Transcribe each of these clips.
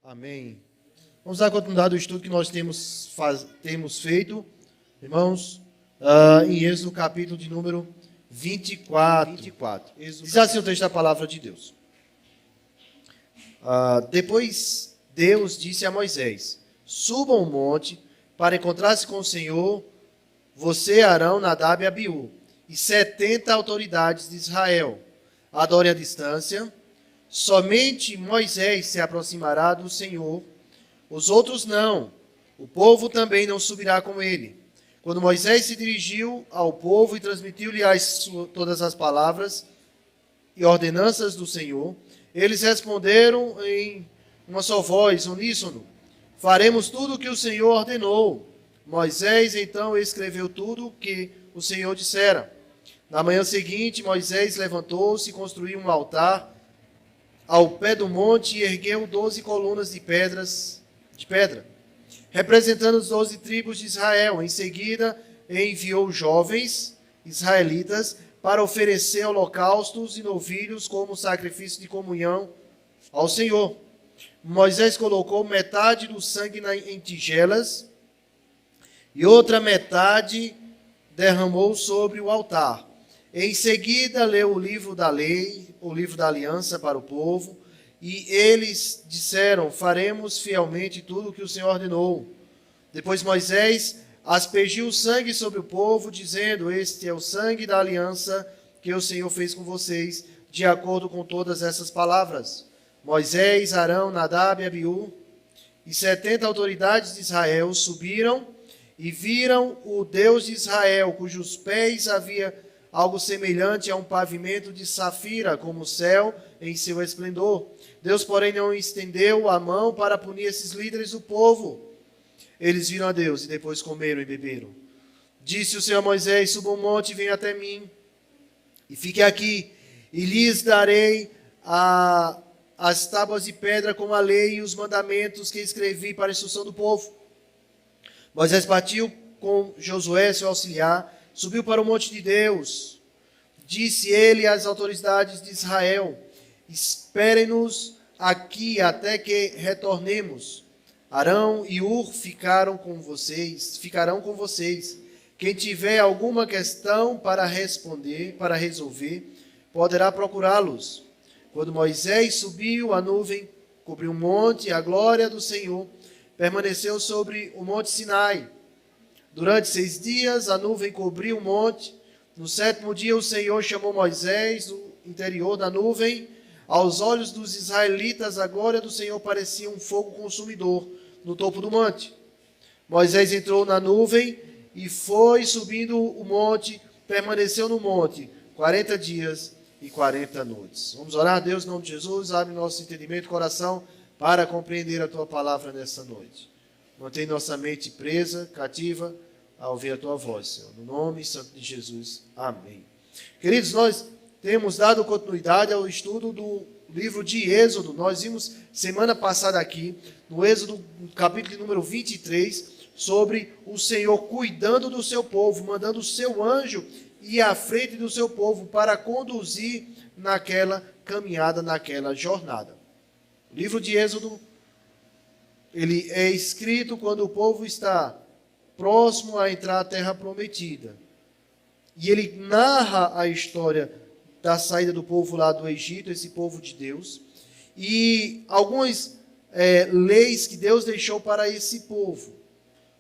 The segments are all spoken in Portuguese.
Amém. Vamos dar continuidade ao estudo que nós temos feito, irmãos, em Êxodo capítulo de número 24. Diz assim o texto da palavra de Deus. Depois Deus disse a Moisés: suba ao monte para encontrar-se com o Senhor, você, Arão, Nadab e Abiú, e 70 autoridades de Israel. Adorem à distância. Somente Moisés se aproximará do Senhor, os outros não. O povo também não subirá com ele. Quando Moisés se dirigiu ao povo e transmitiu-lhe todas as palavras e ordenanças do Senhor, eles responderam em uma só voz, uníssono: faremos tudo o que o Senhor ordenou. Moisés então escreveu tudo o que o Senhor dissera. Na manhã seguinte, Moisés levantou-se e construiu um altar ao pé do monte e ergueu 12 colunas de pedra, representando as 12 tribos de Israel. Em seguida, enviou jovens israelitas para oferecer holocaustos e novilhos como sacrifício de comunhão ao Senhor. Moisés colocou metade do sangue em tigelas e outra metade derramou sobre o altar. Em seguida, leu o livro da lei, o livro da aliança para o povo, e eles disseram: faremos fielmente tudo o que o Senhor ordenou. Depois Moisés aspergiu o sangue sobre o povo, dizendo: este é o sangue da aliança que o Senhor fez com vocês, de acordo com todas essas palavras. Moisés, Arão, Nadab e Abiú e 70 autoridades de Israel subiram e viram o Deus de Israel, cujos pés havia algo semelhante a um pavimento de safira, como o céu em seu esplendor. Deus, porém, não estendeu a mão para punir esses líderes do povo. Eles viram a Deus e depois comeram e beberam. Disse o Senhor a Moisés: suba um monte e venha até mim, e fique aqui, e lhes darei as tábuas de pedra com a lei e os mandamentos que escrevi para a instrução do povo. Moisés partiu com Josué, seu auxiliar, subiu para o monte de Deus. Disse ele às autoridades de Israel: esperem-nos aqui até que retornemos. Arão e Hur ficarão com vocês. Quem tiver alguma questão para resolver, poderá procurá-los. Quando Moisés subiu, a nuvem cobriu o monte, e a glória do Senhor permaneceu sobre o monte Sinai. Durante 6 dias a nuvem cobriu o monte. No 7º dia o Senhor chamou Moisés do interior da nuvem. Aos olhos dos israelitas a glória do Senhor parecia um fogo consumidor no topo do monte. Moisés entrou na nuvem e foi subindo o monte, permaneceu no monte 40 dias e 40 noites. Vamos orar a Deus em nome de Jesus. Abre nosso entendimento e coração para compreender a Tua palavra nessa noite. Mantém nossa mente presa, cativa, a ouvir a Tua voz, Senhor. No nome santo de Jesus. Amém. Queridos, nós temos dado continuidade ao estudo do livro de Êxodo. Nós vimos semana passada aqui, no Êxodo, no capítulo número 23, sobre o Senhor cuidando do seu povo, mandando o seu anjo ir à frente do seu povo para conduzir naquela caminhada, naquela jornada. O livro de Êxodo, ele é escrito quando o povo está próximo a entrar à terra prometida. E ele narra a história da saída do povo lá do Egito, esse povo de Deus, e algumas leis que Deus deixou para esse povo,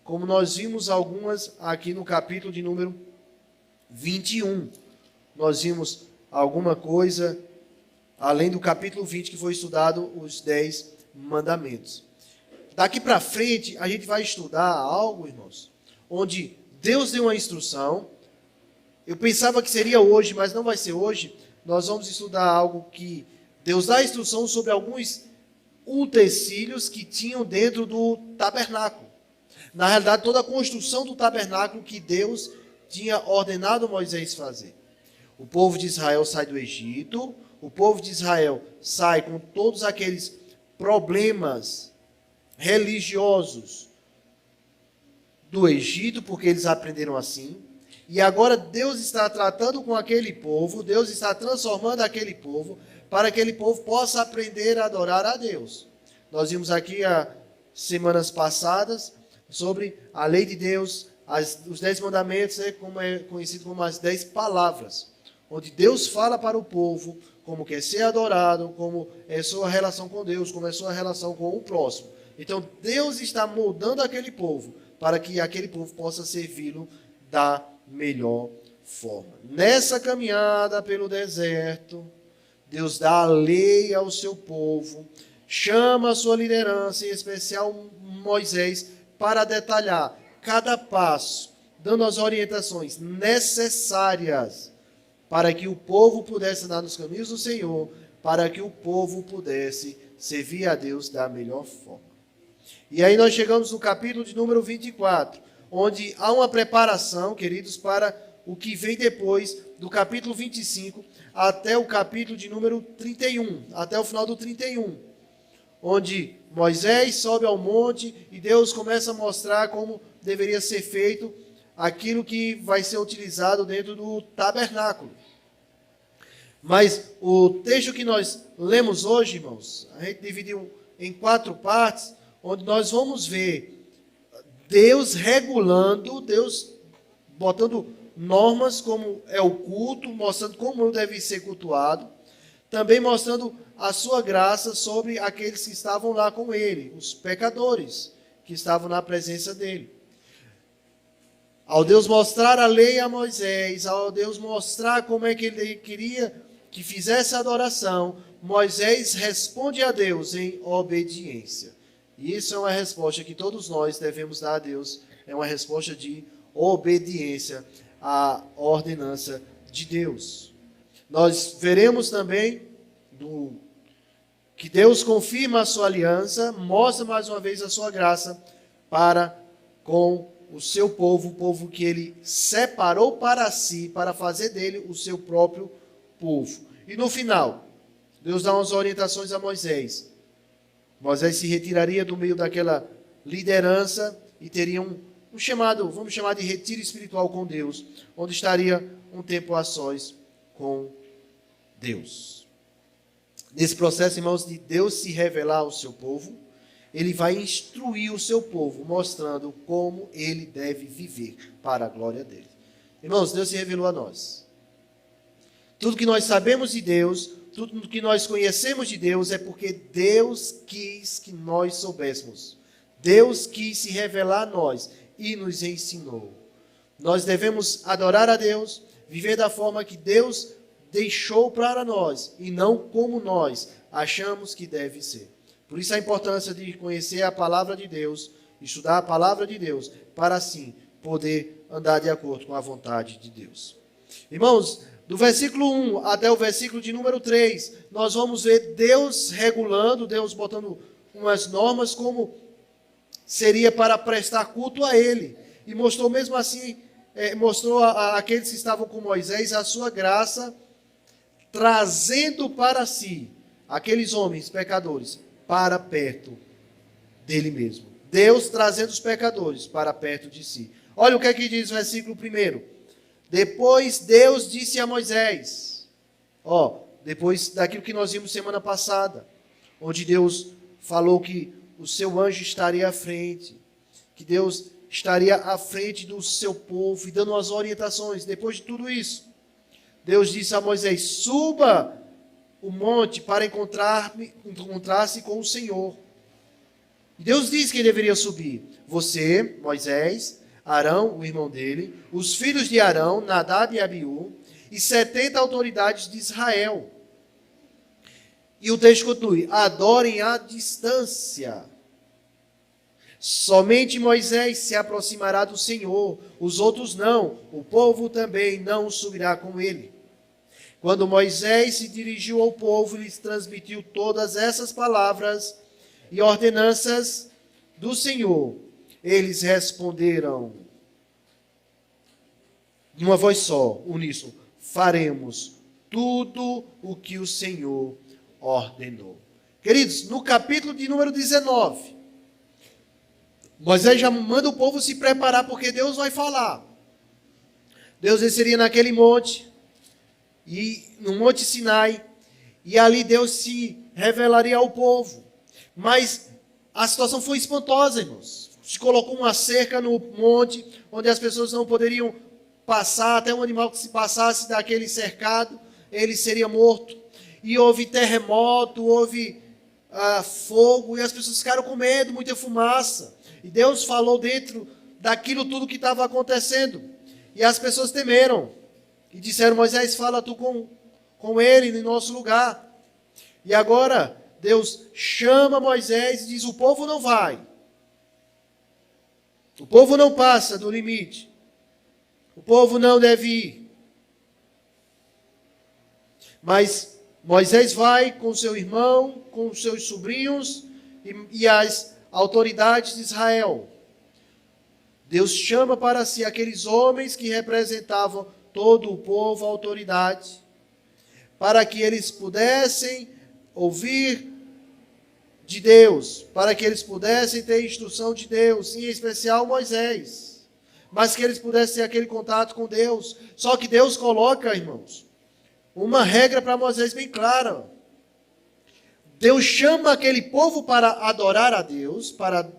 como nós vimos algumas aqui no capítulo de número 21. Nós vimos alguma coisa, além do capítulo 20, que foi estudado os 10 mandamentos. Daqui para frente, a gente vai estudar algo, irmãos, onde Deus deu uma instrução. Eu pensava que seria hoje, mas não vai ser hoje. Nós vamos estudar algo que Deus dá instrução sobre alguns utensílios que tinham dentro do tabernáculo. Na realidade, toda a construção do tabernáculo que Deus tinha ordenado Moisés fazer. O povo de Israel sai do Egito, o povo de Israel sai com todos aqueles problemas religiosos do Egito, porque eles aprenderam assim. E agora Deus está tratando com aquele povo, Deus está transformando aquele povo, para que aquele povo possa aprender a adorar a Deus. Nós vimos aqui há semanas passadas sobre a lei de Deus, os 10 mandamentos, como é conhecido como as 10 palavras, onde Deus fala para o povo como quer ser adorado, como é sua relação com Deus, como é sua relação com o próximo. Então, Deus está moldando aquele povo para que aquele povo possa servi-lo da melhor forma. Nessa caminhada pelo deserto, Deus dá a lei ao seu povo, chama a sua liderança, em especial Moisés, para detalhar cada passo, dando as orientações necessárias para que o povo pudesse andar nos caminhos do Senhor, para que o povo pudesse servir a Deus da melhor forma. E aí nós chegamos no capítulo de número 24, onde há uma preparação, queridos, para o que vem depois do capítulo 25 até o capítulo de número 31, até o final do 31, onde Moisés sobe ao monte e Deus começa a mostrar como deveria ser feito aquilo que vai ser utilizado dentro do tabernáculo. Mas o texto que nós lemos hoje, irmãos, a gente dividiu em 4 partes, onde nós vamos ver Deus regulando, Deus botando normas como é o culto, mostrando como deve ser cultuado, também mostrando a sua graça sobre aqueles que estavam lá com ele, os pecadores que estavam na presença dele. Ao Deus mostrar a lei a Moisés, ao Deus mostrar como é que ele queria que fizesse a adoração, Moisés responde a Deus em obediência. E isso é uma resposta que todos nós devemos dar a Deus, é uma resposta de obediência à ordenança de Deus. Nós veremos também que Deus confirma a sua aliança, mostra mais uma vez a sua graça para com o seu povo, o povo que ele separou para si, para fazer dele o seu próprio povo. E no final, Deus dá umas orientações a Moisés. Moisés se retiraria do meio daquela liderança e teria um chamado, vamos chamar de retiro espiritual com Deus, onde estaria um tempo a sós com Deus. Nesse processo, irmãos, de Deus se revelar ao seu povo, ele vai instruir o seu povo, mostrando como ele deve viver para a glória dele. Irmãos, Deus se revelou a nós. Tudo que nós sabemos de Deus, tudo que nós conhecemos de Deus é porque Deus quis que nós soubéssemos. Deus quis se revelar a nós e nos ensinou. Nós devemos adorar a Deus, viver da forma que Deus deixou para nós e não como nós achamos que deve ser. Por isso a importância de conhecer a palavra de Deus, estudar a palavra de Deus, para assim poder andar de acordo com a vontade de Deus. Irmãos, do versículo 1 até o versículo de número 3, nós vamos ver Deus regulando, Deus botando umas normas como seria para prestar culto a Ele. E mostrou mesmo assim, mostrou àqueles que estavam com Moisés a sua graça, trazendo para si aqueles homens pecadores para perto dele mesmo. Deus trazendo os pecadores para perto de si. Olha o que é que diz o versículo 1. Depois Deus disse a Moisés, depois daquilo que nós vimos semana passada, onde Deus falou que o seu anjo estaria à frente, que Deus estaria à frente do seu povo e dando as orientações. Depois de tudo isso, Deus disse a Moisés, suba o monte para encontrar-se com o Senhor. E Deus disse que ele deveria subir. Você, Moisés, Arão, o irmão dele, os filhos de Arão, Nadab e Abiú, e 70 autoridades de Israel. E o texto continua, adorem à distância. Somente Moisés se aproximará do Senhor, os outros não, o povo também não subirá com ele. Quando Moisés se dirigiu ao povo, lhes transmitiu todas essas palavras e ordenanças do Senhor. Eles responderam de uma voz só, uníssono, faremos tudo o que o Senhor ordenou. Queridos, no capítulo de número 19, Moisés já manda o povo se preparar, porque Deus vai falar. Deus desceria naquele monte, e no Monte Sinai, e ali Deus se revelaria ao povo. Mas a situação foi espantosa, irmãos. Se colocou uma cerca no monte, onde as pessoas não poderiam passar, até um animal que se passasse daquele cercado, ele seria morto. E houve terremoto, houve fogo, e as pessoas ficaram com medo, muita fumaça. E Deus falou dentro daquilo tudo que estava acontecendo. E as pessoas temeram. E disseram: Moisés, fala tu com ele em nosso lugar. E agora Deus chama Moisés e diz: o povo não vai. O povo não passa do limite. O povo não deve ir. Mas Moisés vai com seu irmão, com seus sobrinhos e as autoridades de Israel. Deus chama para si aqueles homens que representavam todo o povo, a autoridade, para que eles pudessem ouvir de Deus, para que eles pudessem ter instrução de Deus, em especial Moisés, mas que eles pudessem ter aquele contato com Deus. Só que Deus coloca, irmãos, uma regra para Moisés bem clara. Deus chama aquele povo para adorar a Deus, para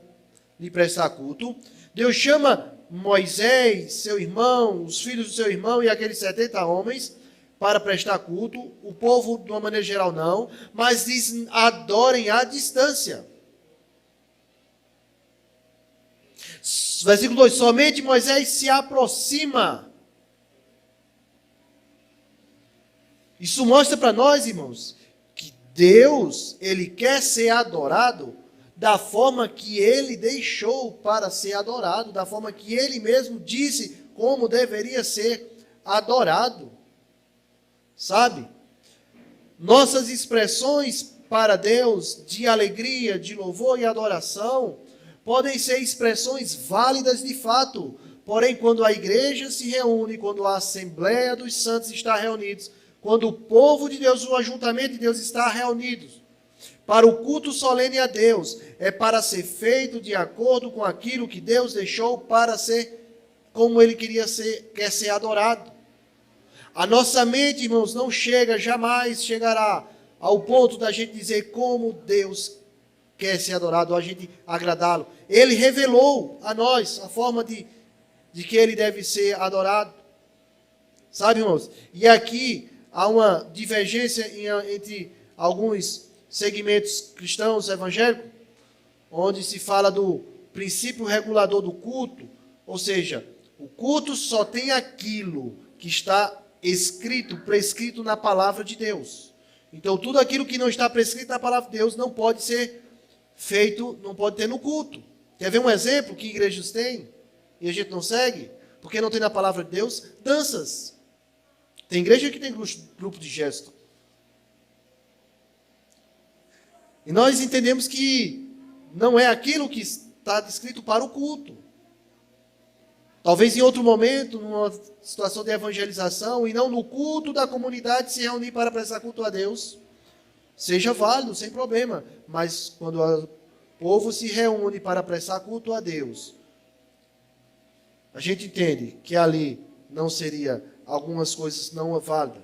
lhe prestar culto. Deus chama Moisés, seu irmão, os filhos do seu irmão e aqueles 70 homens para prestar culto. O povo, de uma maneira geral, não. Mas diz: adorem à distância. Versículo 2. Somente Moisés se aproxima. Isso mostra para nós, irmãos, que Deus, Ele quer ser adorado da forma que Ele deixou para ser adorado, da forma que Ele mesmo disse como deveria ser adorado. Sabe? Nossas expressões para Deus de alegria, de louvor e adoração podem ser expressões válidas de fato. Porém, quando a igreja se reúne, quando a Assembleia dos Santos está reunidos, quando o povo de Deus, o ajuntamento de Deus está reunidos para o culto solene a Deus, é para ser feito de acordo com aquilo que Deus deixou para ser como Ele quer ser adorado. A nossa mente, irmãos, não jamais chegará ao ponto da gente dizer como Deus quer ser adorado, ou a gente agradá-lo. Ele revelou a nós a forma de que Ele deve ser adorado. Sabe, irmãos? E aqui há uma divergência entre alguns segmentos cristãos evangélicos, onde se fala do princípio regulador do culto, ou seja, o culto só tem aquilo que está prescrito na palavra de Deus. Então, tudo aquilo que não está prescrito na palavra de Deus não pode ser feito, não pode ter no culto. Quer ver um exemplo que igrejas têm e a gente não segue? Porque não tem na palavra de Deus? Danças. Tem igreja que tem grupo de gesto. E nós entendemos que não é aquilo que está descrito para o culto. Talvez em outro momento, numa situação de evangelização, e não no culto da comunidade, se reunir para prestar culto a Deus, seja válido, sem problema. Mas quando o povo se reúne para prestar culto a Deus, a gente entende que ali não seria algumas coisas não válidas.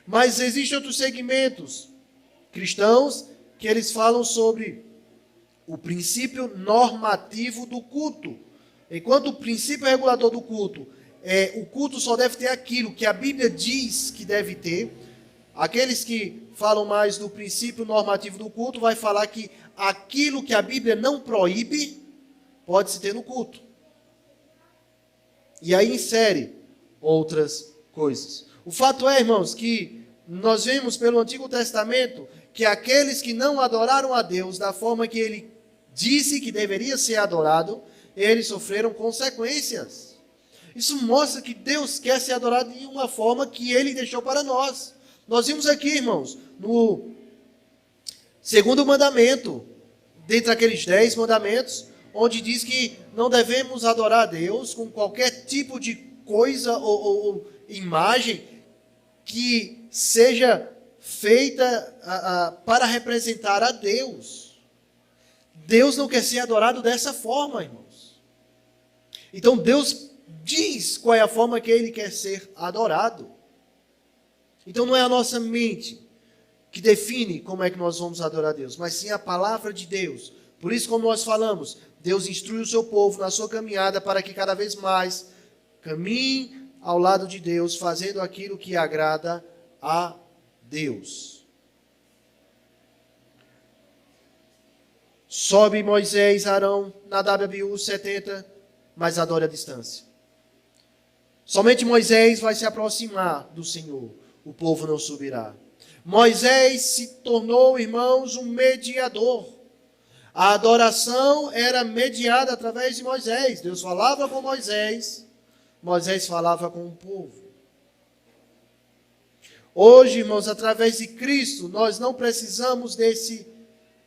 Mas existem outros segmentos cristãos que eles falam sobre o princípio normativo do culto. Enquanto o princípio regulador do culto o culto só deve ter aquilo que a Bíblia diz que deve ter. Aqueles que falam mais do princípio normativo do culto vai falar que aquilo que a Bíblia não proíbe pode-se ter no culto. E aí insere outras coisas. O fato é, irmãos, que nós vemos pelo Antigo Testamento que aqueles que não adoraram a Deus da forma que Ele disse que deveria ser adorado, eles sofreram consequências. Isso mostra que Deus quer ser adorado de uma forma que Ele deixou para nós. Nós vimos aqui, irmãos, no segundo mandamento, dentre aqueles 10 mandamentos, onde diz que não devemos adorar a Deus com qualquer tipo de coisa ou imagem que seja feita para representar a Deus. Deus não quer ser adorado dessa forma, irmãos. Então Deus diz qual é a forma que Ele quer ser adorado. Então não é a nossa mente que define como é que nós vamos adorar a Deus, mas sim a palavra de Deus. Por isso, como nós falamos, Deus instrui o seu povo na sua caminhada para que cada vez mais caminhe ao lado de Deus, fazendo aquilo que agrada a Deus. Sobe Moisés, Arão, Nadab e Abiú, 70, mas adore à distância. Somente Moisés vai se aproximar do Senhor, o povo não subirá. Moisés se tornou, irmãos, um mediador. A adoração era mediada através de Moisés. Deus falava com Moisés, Moisés falava com o povo. Hoje, irmãos, através de Cristo, nós não precisamos desse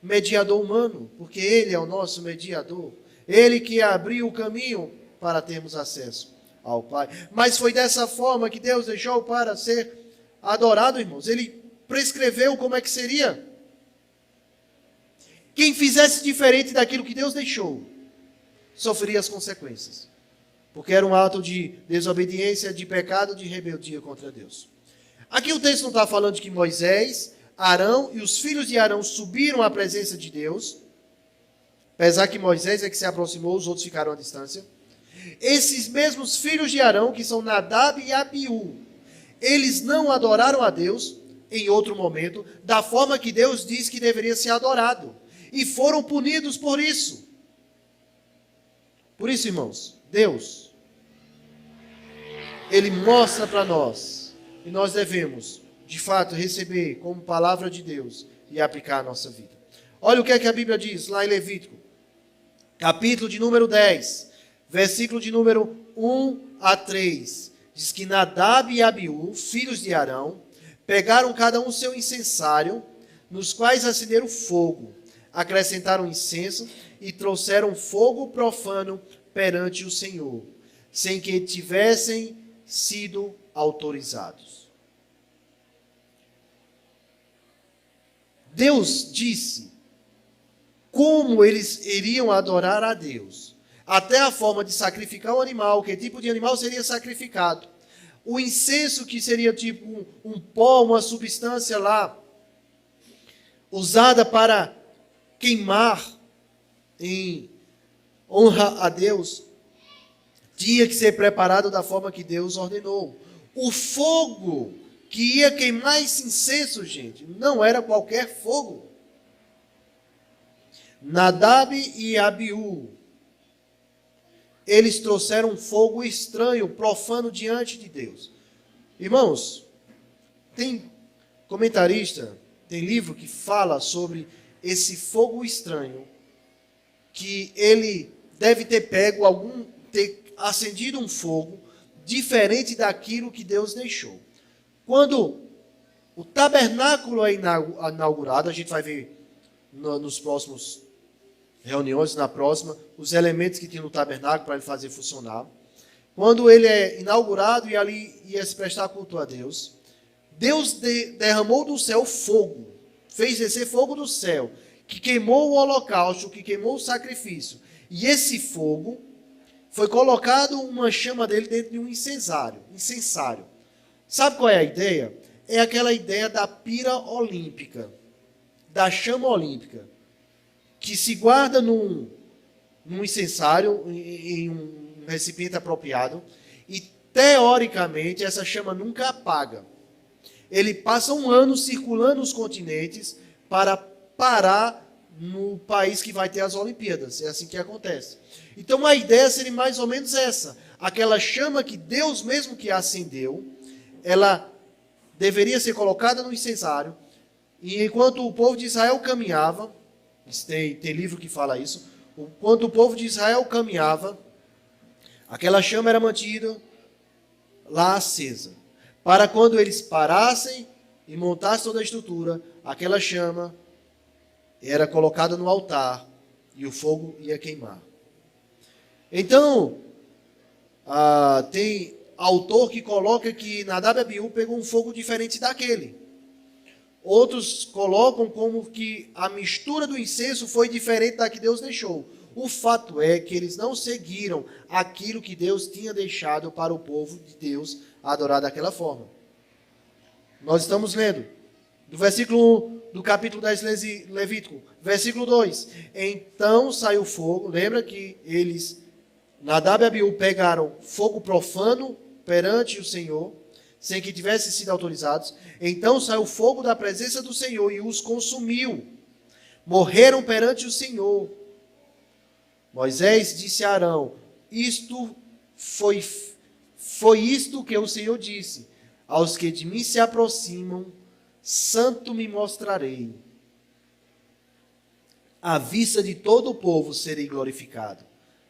mediador humano, porque Ele é o nosso mediador. Ele que abriu o caminho para termos acesso ao Pai. Mas foi dessa forma que Deus deixou para ser adorado, irmãos. Ele prescreveu como é que seria. Quem fizesse diferente daquilo que Deus deixou, sofreria as consequências. Porque era um ato de desobediência, de pecado, de rebeldia contra Deus. Aqui o texto não está falando de que Moisés, Arão e os filhos de Arão subiram à presença de Deus, apesar que Moisés é que se aproximou, os outros ficaram à distância. Esses mesmos filhos de Arão, que são Nadab e Abiú, eles não adoraram a Deus em outro momento, da forma que Deus disse que deveria ser adorado. E foram punidos por isso. Por isso, irmãos, Deus, Ele mostra para nós, e nós devemos, de fato, receber como palavra de Deus e aplicar a nossa vida. Olha o que é que a Bíblia diz lá em Levítico, capítulo de número 10, versículo de número 1 a 3. Diz que Nadab e Abiú, filhos de Arão, pegaram cada um seu incensário, nos quais acenderam fogo, acrescentaram incenso e trouxeram fogo profano perante o Senhor, sem que tivessem sido autorizados. Deus disse como eles iriam adorar a Deus, até a forma de sacrificar o animal, que tipo de animal seria sacrificado. O incenso, que seria tipo um pó, uma substância lá, usada para queimar em honra a Deus, tinha que ser preparado da forma que Deus ordenou. O fogo que ia queimar esse incenso, gente, não era qualquer fogo. Nadab e Abiú, eles trouxeram um fogo estranho, profano diante de Deus. Irmãos, tem comentarista, tem livro que fala sobre esse fogo estranho, que ele deve ter ter acendido um fogo diferente daquilo que Deus deixou. Quando o tabernáculo é inaugurado, a gente vai ver nos próximos reuniões, na próxima, os elementos que tinha no tabernáculo para ele fazer funcionar. Quando ele é inaugurado e ali ia se prestar culto a Deus, Deus derramou do céu fogo, fez descer fogo do céu, que queimou o holocausto, que queimou o sacrifício. E esse fogo foi colocado uma chama dele dentro de um incensário. Sabe qual é a ideia? É aquela ideia da pira olímpica, da chama olímpica, que se guarda num incensário, em um recipiente apropriado, e teoricamente essa chama nunca apaga. Ele passa um ano circulando os continentes para parar no país que vai ter as Olimpíadas. É assim que acontece. Então a ideia seria mais ou menos essa. Aquela chama que Deus mesmo que acendeu, ela deveria ser colocada no incensário, e enquanto o povo de Israel caminhava, tem livro que fala isso, enquanto o povo de Israel caminhava, aquela chama era mantida lá acesa, para quando eles parassem e montassem toda a estrutura, aquela chama era colocada no altar e o fogo ia queimar. Então, tem autor que coloca que Nadab e Abiú pegou um fogo diferente daquele. Outros colocam como que a mistura do incenso foi diferente da que Deus deixou. O fato é que eles não seguiram aquilo que Deus tinha deixado para o povo de Deus adorar daquela forma. Nós estamos lendo do versículo do capítulo 10 Levítico, versículo 2. Então saiu fogo. Lembra que eles, Nadab e Abiú, pegaram fogo profano perante o Senhor, sem que tivessem sido autorizados. Então saiu fogo da presença do Senhor e os consumiu. Morreram perante o Senhor. Moisés disse a Arão: isto foi isto que o Senhor disse: aos que de mim se aproximam, santo me mostrarei. À vista de todo o povo serei glorificado.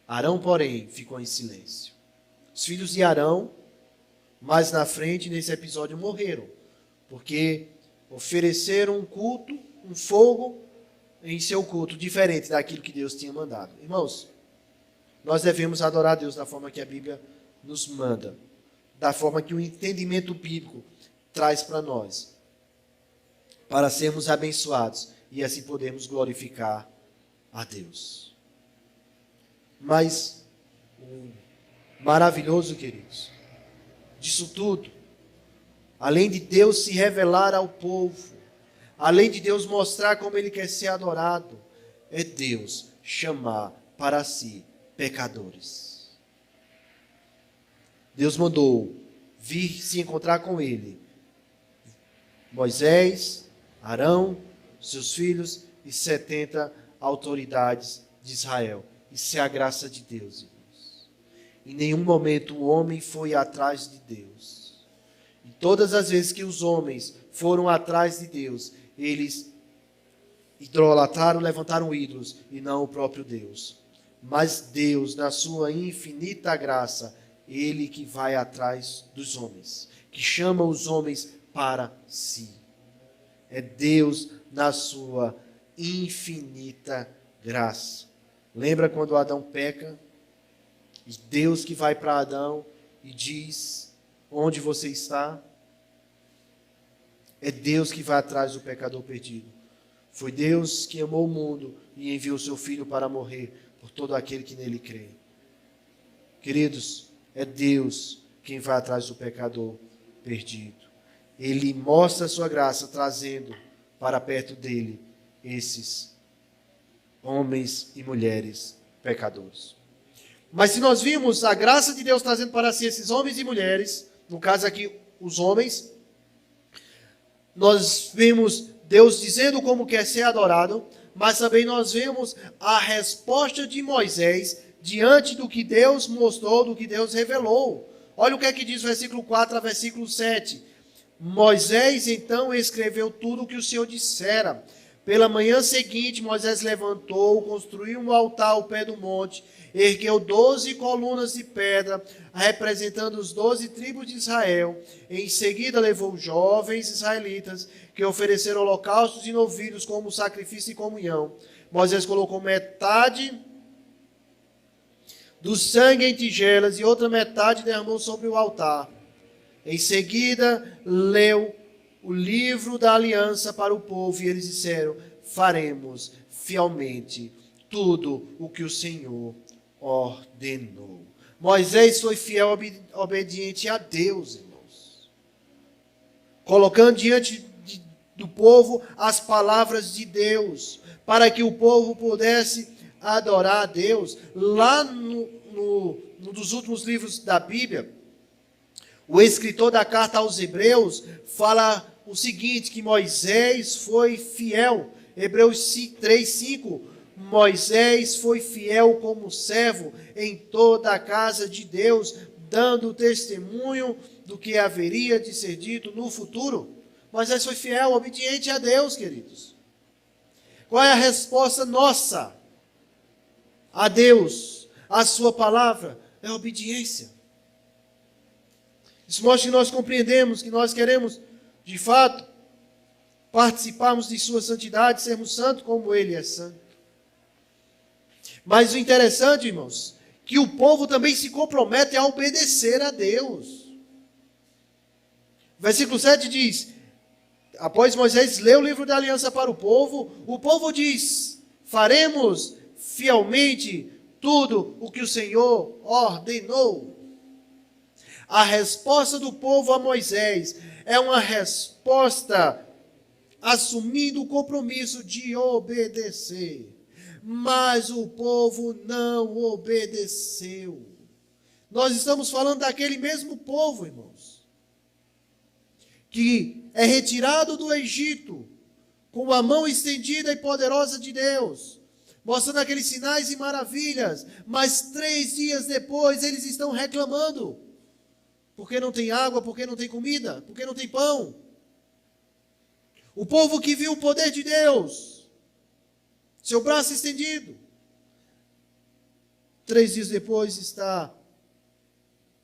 Arão, porém, ficou em silêncio. Os filhos de Arão, mais na frente, nesse episódio, morreram, porque ofereceram um culto, um fogo em seu culto, diferente daquilo que Deus tinha mandado. Irmãos, nós devemos adorar a Deus da forma que a Bíblia nos manda, da forma que o entendimento bíblico traz para nós, para sermos abençoados e assim podermos glorificar a Deus. Mas o maravilhoso, queridos, disso tudo, além de Deus se revelar ao povo, além de Deus mostrar como Ele quer ser adorado, é Deus chamar para si pecadores. Deus mandou vir se encontrar com Ele Moisés, Arão, seus filhos e 70 autoridades de Israel. Isso é a graça de Deus, irmãos. Em nenhum momento o homem foi atrás de Deus. E todas as vezes que os homens foram atrás de Deus, eles idolatraram, levantaram ídolos e não o próprio Deus. Mas Deus, na sua infinita graça, Ele que vai atrás dos homens, que chama os homens para si. É Deus na sua infinita graça. Lembra quando Adão peca? E Deus que vai para Adão e diz: onde você está? É Deus que vai atrás do pecador perdido. Foi Deus que amou o mundo e enviou seu Filho para morrer por todo aquele que nele crê. Queridos, é Deus quem vai atrás do pecador perdido. Ele mostra a sua graça trazendo para perto dele esses homens e mulheres pecadores. Mas se nós vimos a graça de Deus trazendo para si esses homens e mulheres, no caso aqui os homens, nós vemos Deus dizendo como quer ser adorado, mas também nós vemos a resposta de Moisés diante do que Deus mostrou, do que Deus revelou. Olha o que é que diz o versículo 4 a versículo 7. Moisés então escreveu tudo o que o Senhor dissera. Pela manhã seguinte, Moisés levantou, construiu um altar ao pé do monte, ergueu 12 colunas de pedra, representando os 12 tribos de Israel. Em seguida levou jovens israelitas, que ofereceram holocaustos e novilhos como sacrifício de comunhão. Moisés colocou metade do sangue em tigelas e outra metade derramou sobre o altar. Em seguida, leu o livro da aliança para o povo e eles disseram: faremos fielmente tudo o que o Senhor ordenou. Moisés foi fiel, obediente a Deus, irmãos, colocando diante do povo as palavras de Deus, para que o povo pudesse adorar a Deus. Lá num dos últimos livros da Bíblia, o escritor da carta aos Hebreus fala o seguinte, que Moisés foi fiel. Hebreus 3:5, Moisés foi fiel como servo em toda a casa de Deus, dando testemunho do que haveria de ser dito no futuro. Moisés foi fiel, obediente a Deus, queridos. Qual é a resposta nossa a Deus, a sua palavra? É a obediência. Isso mostra que nós compreendemos que nós queremos, de fato, participarmos de sua santidade, sermos santos como Ele é santo. Mas o interessante, irmãos, que o povo também se compromete a obedecer a Deus. Versículo 7 diz: após Moisés ler o livro da aliança para o povo diz: faremos fielmente tudo o que o Senhor ordenou. A resposta do povo a Moisés é uma resposta assumindo o compromisso de obedecer. Mas o povo não obedeceu. Nós estamos falando daquele mesmo povo, irmãos, que é retirado do Egito com a mão estendida e poderosa de Deus, mostrando aqueles sinais e maravilhas, mas 3 dias depois eles estão reclamando, porque não tem água, porque não tem comida, porque não tem pão. O povo que viu o poder de Deus, seu braço estendido, 3 dias depois está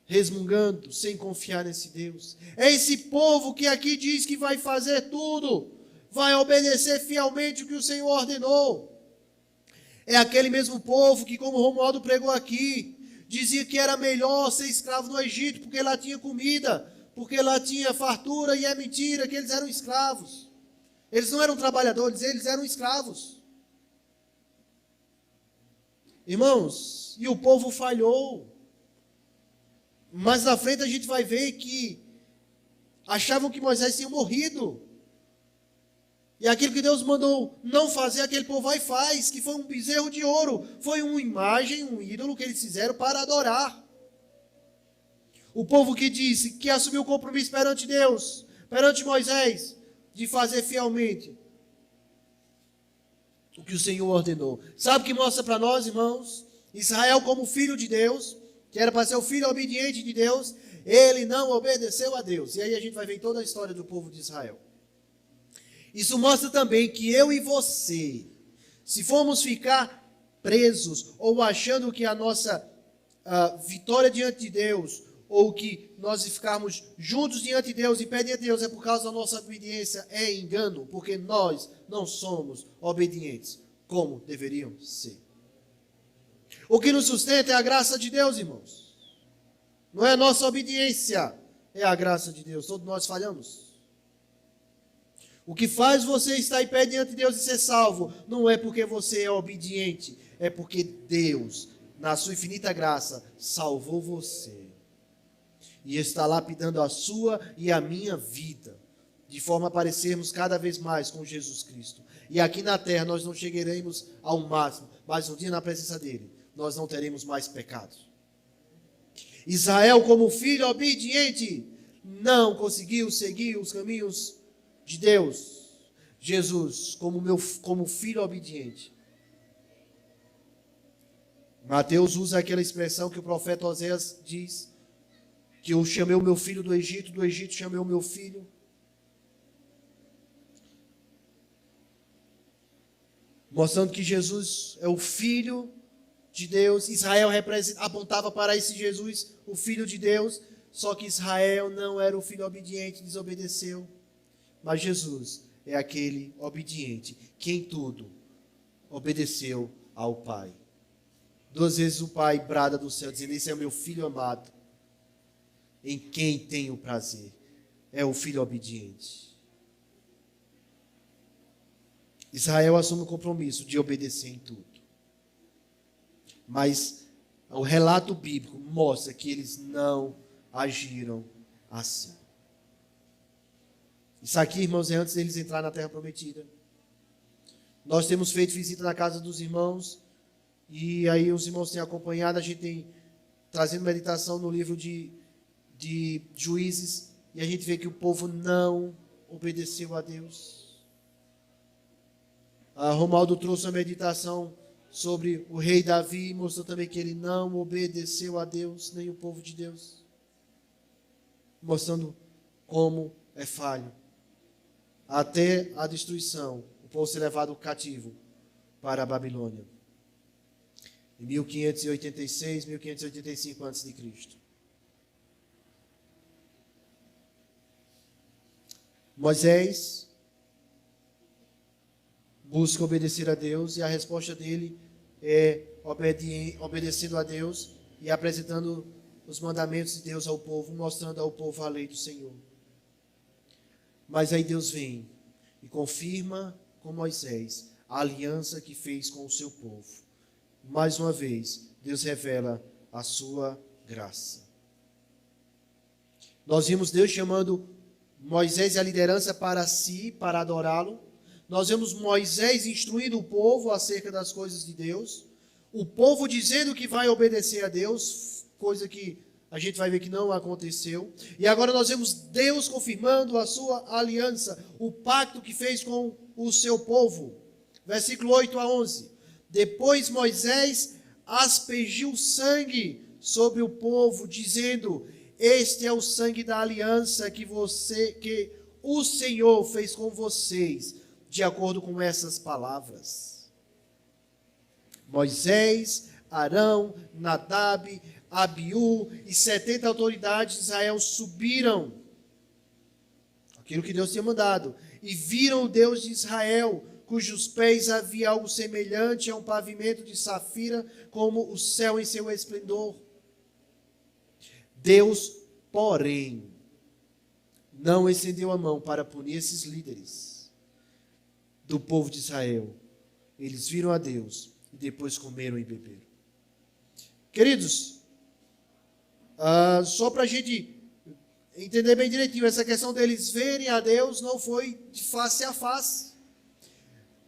resmungando, sem confiar nesse Deus. É esse povo que aqui diz que vai fazer tudo, vai obedecer fielmente o que o Senhor ordenou. É aquele mesmo povo que, como Romualdo pregou aqui, dizia que era melhor ser escravo no Egito, porque lá tinha comida, porque lá tinha fartura, e é mentira que eles eram escravos. Eles não eram trabalhadores, eles eram escravos. Irmãos, e o povo falhou. Mas na frente a gente vai ver que achavam que Moisés tinha morrido. E aquilo que Deus mandou não fazer, aquele povo vai e faz, que foi um bezerro de ouro. Foi uma imagem, um ídolo que eles fizeram para adorar. O povo que disse, que assumiu o compromisso perante Deus, perante Moisés, de fazer fielmente o que o Senhor ordenou. Sabe o que mostra para nós, irmãos? Israel como filho de Deus, que era para ser o filho obediente de Deus, ele não obedeceu a Deus. E aí a gente vai ver toda a história do povo de Israel. Isso mostra também que eu e você, se formos ficar presos ou achando que a nossa vitória diante de Deus, ou que nós ficarmos juntos diante de Deus e pé diante de Deus é por causa da nossa obediência, é engano, porque nós não somos obedientes como deveríamos ser. O que nos sustenta é a graça de Deus, irmãos. Não é a nossa obediência, é a graça de Deus. Todos nós falhamos. O que faz você estar em pé diante de Deus e ser salvo, não é porque você é obediente, é porque Deus, na sua infinita graça, salvou você. E está lapidando a sua e a minha vida, de forma a parecermos cada vez mais com Jesus Cristo. E aqui na terra nós não chegaremos ao máximo, mas um dia na presença dele, nós não teremos mais pecados. Israel, como filho obediente, não conseguiu seguir os caminhos de Deus. Jesus, como filho obediente. Mateus usa aquela expressão que o profeta Oséias diz, que eu chamei o meu filho do Egito chamei o meu filho. Mostrando que Jesus é o filho de Deus. Israel apontava para esse Jesus, o filho de Deus, só que Israel não era o filho obediente, desobedeceu. Mas Jesus é aquele obediente, que em tudo obedeceu ao Pai. 2 vezes o Pai brada do céu, dizendo, esse é o meu filho amado, em quem tenho prazer. É o filho obediente. Israel assume o compromisso de obedecer em tudo. Mas o relato bíblico mostra que eles não agiram assim. Isso aqui, irmãos, é antes deles entrar na terra prometida. Nós temos feito visita na casa dos irmãos, e aí os irmãos têm acompanhado, a gente tem trazendo meditação no livro de Juízes, e a gente vê que o povo não obedeceu a Deus. Romualdo trouxe uma meditação sobre o rei Davi, e mostrou também que ele não obedeceu a Deus, nem o povo de Deus, mostrando como é falho. Até a destruição, o povo ser levado cativo para a Babilônia. Em 1586, 1585 a.C. Moisés busca obedecer a Deus e a resposta dele é obedecendo a Deus e apresentando os mandamentos de Deus ao povo, mostrando ao povo a lei do Senhor. Mas aí Deus vem e confirma com Moisés a aliança que fez com o seu povo. Mais uma vez, Deus revela a sua graça. Nós vimos Deus chamando Moisés e a liderança para si, para adorá-lo. Nós vemos Moisés instruindo o povo acerca das coisas de Deus. O povo dizendo que vai obedecer a Deus, coisa que a gente vai ver que não aconteceu. E agora nós vemos Deus confirmando a sua aliança, o pacto que fez com o seu povo. Versículo 8 a 11. Depois Moisés aspergiu sangue sobre o povo, dizendo: este é o sangue da aliança que o Senhor fez com vocês, de acordo com essas palavras. Moisés, Arão, Nadab, Abiú e 70 autoridades de Israel subiram, aquilo que Deus tinha mandado, e viram o Deus de Israel, cujos pés havia algo semelhante a um pavimento de safira, como o céu em seu esplendor. Deus, porém, não estendeu a mão para punir esses líderes do povo de Israel. Eles viram a Deus e depois comeram e beberam. Queridos, só para a gente entender bem direitinho, essa questão deles verem a Deus não foi de face a face.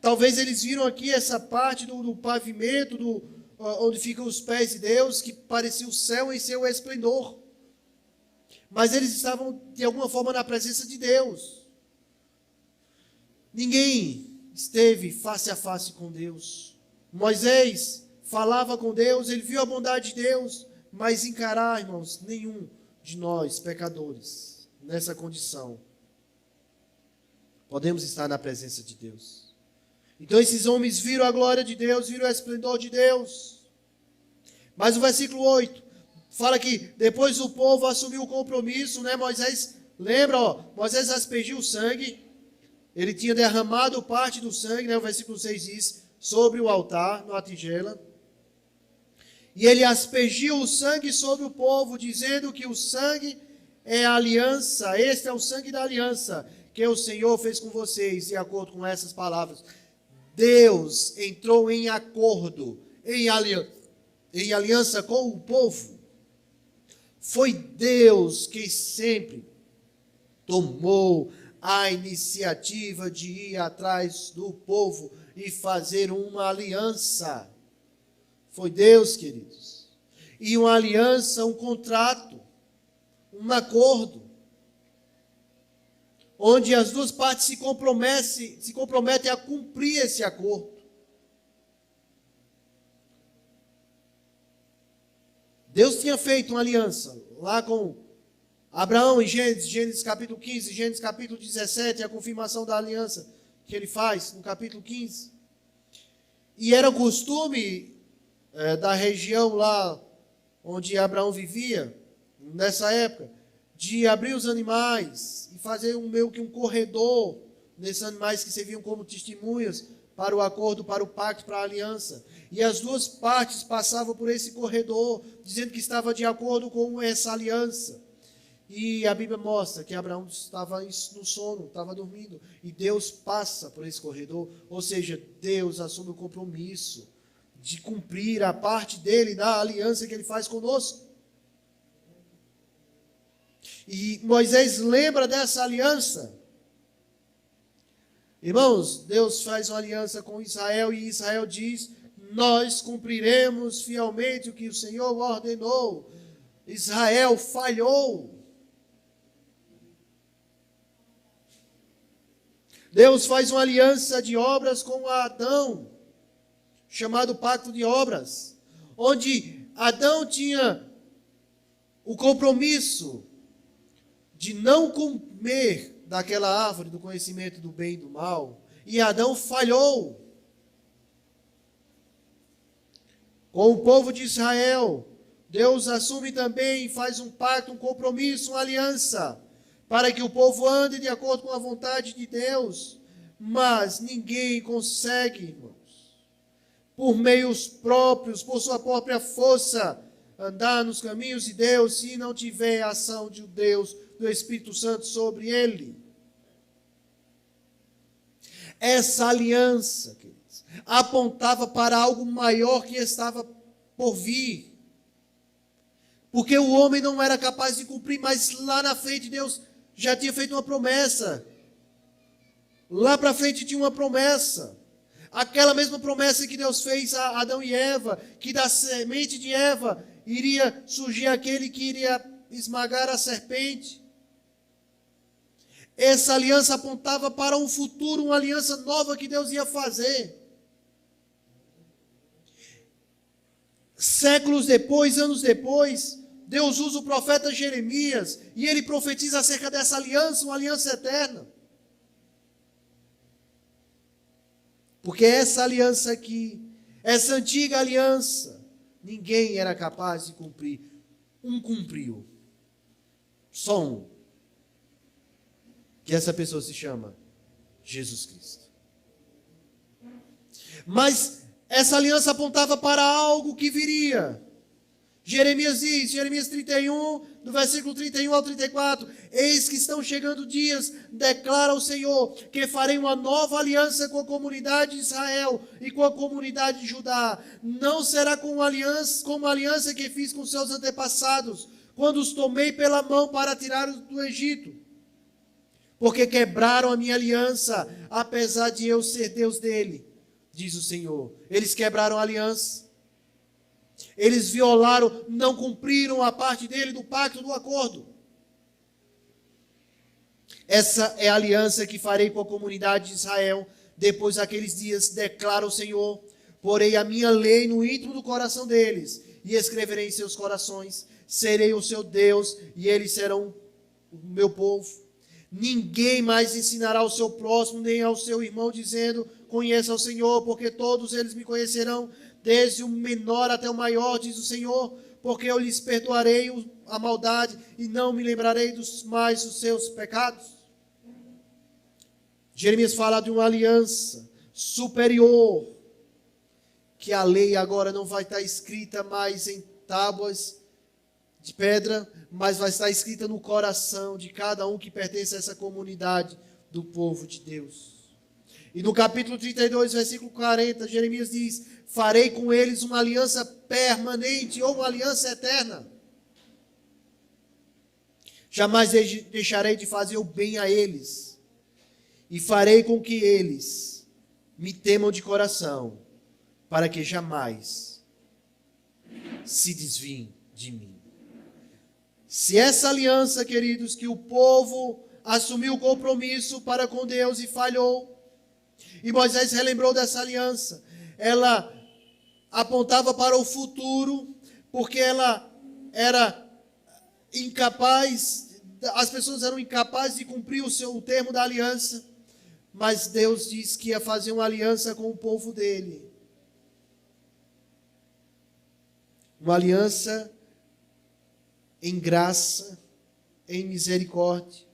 Talvez eles viram aqui essa parte do pavimento, onde ficam os pés de Deus, que parecia o céu em seu esplendor. Mas eles estavam, de alguma forma, na presença de Deus. Ninguém esteve face a face com Deus. Moisés falava com Deus, ele viu a bondade de Deus, mas encarar, irmãos, nenhum de nós, pecadores, nessa condição, podemos estar na presença de Deus. Então esses homens viram a glória de Deus, viram o esplendor de Deus. Mas o versículo 8 fala que depois o povo assumiu o compromisso, né? Moisés, lembra, Moisés aspergiu o sangue, ele tinha derramado parte do sangue, né? O versículo 6 diz, sobre o altar, na tigela. E ele aspergiu o sangue sobre o povo, dizendo que o sangue é a aliança, este é o sangue da aliança que o Senhor fez com vocês, de acordo com essas palavras. Deus entrou em acordo, em aliança com o povo. Foi Deus que sempre tomou a iniciativa de ir atrás do povo e fazer uma aliança. Foi Deus, queridos. E uma aliança, um contrato, um acordo, onde as duas partes se comprometem a cumprir esse acordo. Deus tinha feito uma aliança lá com Abraão em Gênesis capítulo 15, Gênesis capítulo 17, a confirmação da aliança que ele faz no capítulo 15. E era o costume da região lá onde Abraão vivia, nessa época, de abrir os animais e fazer meio que um corredor nesses animais que serviam como testemunhas para o acordo, para o pacto, para a aliança. E as duas partes passavam por esse corredor, dizendo que estava de acordo com essa aliança. E a Bíblia mostra que Abraão estava no sono, estava dormindo, e Deus passa por esse corredor, ou seja, Deus assume o compromisso de cumprir a parte dele da aliança que ele faz conosco. E Moisés lembra dessa aliança. Irmãos, Deus faz uma aliança com Israel e Israel diz: nós cumpriremos fielmente o que o Senhor ordenou. Israel falhou. Deus faz uma aliança de obras com Adão, chamado Pacto de Obras, onde Adão tinha o compromisso de não comer daquela árvore do conhecimento do bem e do mal, e Adão falhou. Com o povo de Israel, Deus assume também, faz um pacto, um compromisso, uma aliança, para que o povo ande de acordo com a vontade de Deus. Mas ninguém consegue, irmãos, por meios próprios, por sua própria força, andar nos caminhos de Deus, se não tiver a ação de Deus, do Espírito Santo sobre ele. Essa aliança, queridos, apontava para algo maior que estava por vir. Porque o homem não era capaz de cumprir, mas lá na frente Deus já tinha feito uma promessa. Lá para frente tinha uma promessa. Aquela mesma promessa que Deus fez a Adão e Eva, que da semente de Eva iria surgir aquele que iria esmagar a serpente. Essa aliança apontava para um futuro, uma aliança nova que Deus ia fazer. Séculos depois, anos depois, Deus usa o profeta Jeremias e ele profetiza acerca dessa aliança, uma aliança eterna. Porque essa aliança aqui, essa antiga aliança, ninguém era capaz de cumprir. Um cumpriu. Só um. Que essa pessoa se chama Jesus Cristo. Mas essa aliança apontava para algo que viria. Jeremias diz, Jeremias 31, do versículo 31 ao 34, eis que estão chegando dias, declara o Senhor, que farei uma nova aliança com a comunidade de Israel e com a comunidade de Judá. Não será como a aliança que fiz com seus antepassados, quando os tomei pela mão para tirá-los do Egito. Porque quebraram a minha aliança, apesar de eu ser Deus dele, diz o Senhor. Eles quebraram a aliança. Eles violaram, não cumpriram a parte dele do pacto, do acordo. Essa é a aliança que farei com a comunidade de Israel. Depois daqueles dias, declara o Senhor, porei a minha lei no íntimo do coração deles, e escreverei em seus corações. Serei o seu Deus, e eles serão o meu povo. Ninguém mais ensinará ao seu próximo, nem ao seu irmão, dizendo, conheça o Senhor, porque todos eles me conhecerão, desde o menor até o maior, diz o Senhor, porque eu lhes perdoarei a maldade e não me lembrarei mais dos seus pecados. Jeremias fala de uma aliança superior, que a lei agora não vai estar escrita mais em tábuas de pedra, mas vai estar escrita no coração de cada um que pertence a essa comunidade do povo de Deus. E no capítulo 32, versículo 40, Jeremias diz, farei com eles uma aliança permanente ou uma aliança eterna. Jamais deixarei de fazer o bem a eles. E farei com que eles me temam de coração, para que jamais se desviem de mim. Se essa aliança, queridos, que o povo assumiu o compromisso para com Deus e falhou, e Moisés relembrou dessa aliança, ela apontava para o futuro, porque ela era incapaz, as pessoas eram incapazes de cumprir o termo da aliança, mas Deus disse que ia fazer uma aliança com o povo dele. Uma aliança em graça, em misericórdia,